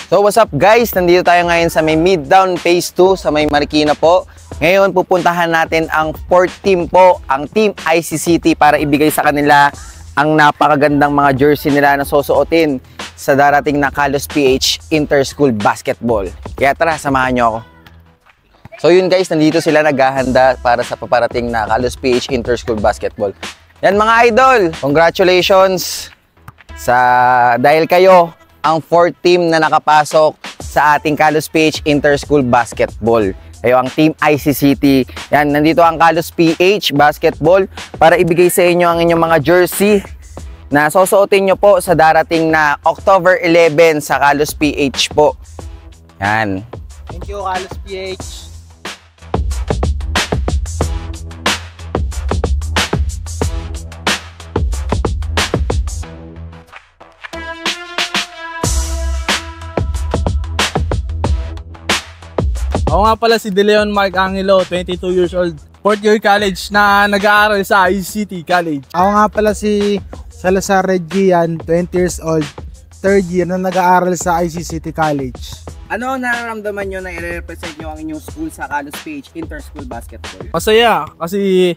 So what's up guys, nandito tayo ngayon sa may Midtown Phase 2 sa may Marikina po. Ngayon pupuntahan natin ang 4th team po, ang Team ICCT, para ibigay sa kanila ang napakagandang mga jersey nila na susuotin sa darating na Kalos PH Inter-School Basketball. Kaya tara, samahan nyo ako. So yun guys, nandito sila naghahanda para sa paparating na Kalos PH Inter-School Basketball. Yan mga idol, congratulations dahil kayo ang 4th team na nakapasok sa ating Kalos PH Inter-School Basketball. Kayo ang Team ICCT. Yan, nandito ang Kalos PH Basketball para ibigay sa inyo ang inyong mga jersey na susuotin nyo po sa darating na October 11 sa Kalos PH po. Yan. Thank you, Kalos PH. Ako nga pala si De Leon Mark Angelo, 22 years old, 4th year college na nag-aaral sa ICCT College. Ako nga pala si Salazar Regian, 20 years old, 3rd year na nag-aaral sa ICCT College. Ano nararamdaman nyo na i-represent nyo ang inyong school sa Kalos PH Inter-School Basketball? Masaya kasi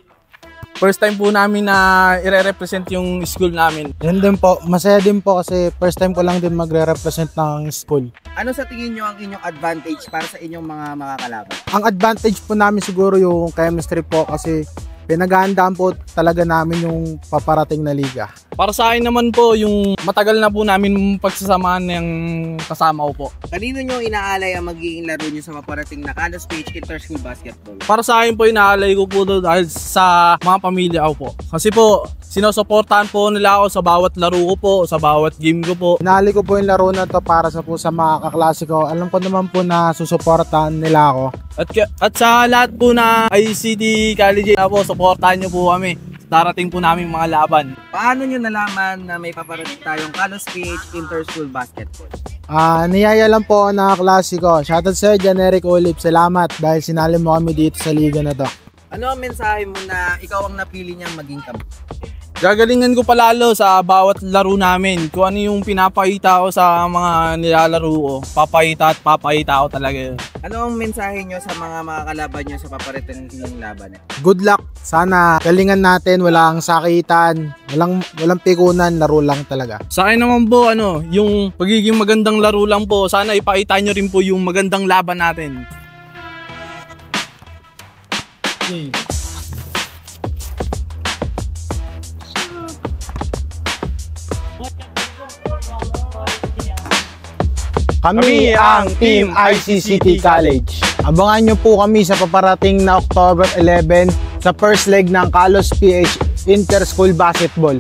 first time po namin na i-represent yung school namin. Yan din po, masaya din po kasi first time ko lang din magre-represent ng school. Ano sa tingin nyo ang inyong advantage para sa inyong mga makakalaban? Ang advantage po namin siguro yung chemistry po kasi pinaghahandaan po talaga namin yung paparating na liga. Para sa akin naman po, yung matagal na po namin pagsasamahan ng kasama ko po. Kanino nyo inaalay ang magiging laro nyo sa paparating na Kalos PH Inter-School Basketball? Para sa akin po, inaalay ko po dahil sa mga pamilya ko po. Kasi po, sinusuportahan po nila ako sa bawat laro ko po, sa bawat game ko po. Inaalay ko po yung laro na to para sa mga kaklase ko. Alam ko naman po na susuportahan nila ako. At sa lahat po na ICCT College na po, suportahan nyo po kami. Darating po namin mga laban. Paano nyo nalaman na may paparating tayong Kalos PH Inter-School Basketball? Niyaya lang po na klase ko. Shoutout sa'yo, Janeric Olip. Salamat dahil sinali mo kami dito sa liga na to. Ano ang mensahe mo na ikaw ang napili niyang maging kampo? Gagalingan ko palalo sa bawat laro namin. Kung ano yung pinapakita ko sa mga nilalaro ko, papakita at papakita ko talaga yun. Ano ang mensahe nyo sa mga makakalaban nyo sa paparating ng laban? Good luck. Sana galingan natin, walang sakitan, walang pikunan, laro lang talaga. Sa akin naman po, yung pagiging magandang laro lang po, sana ipakita nyo rin po yung magandang laban natin. Okay. Kami ang Team ICCT College. Abangan nyo po kami sa paparating na October 11 sa first leg ng Kalos PH Inter-School Basketball.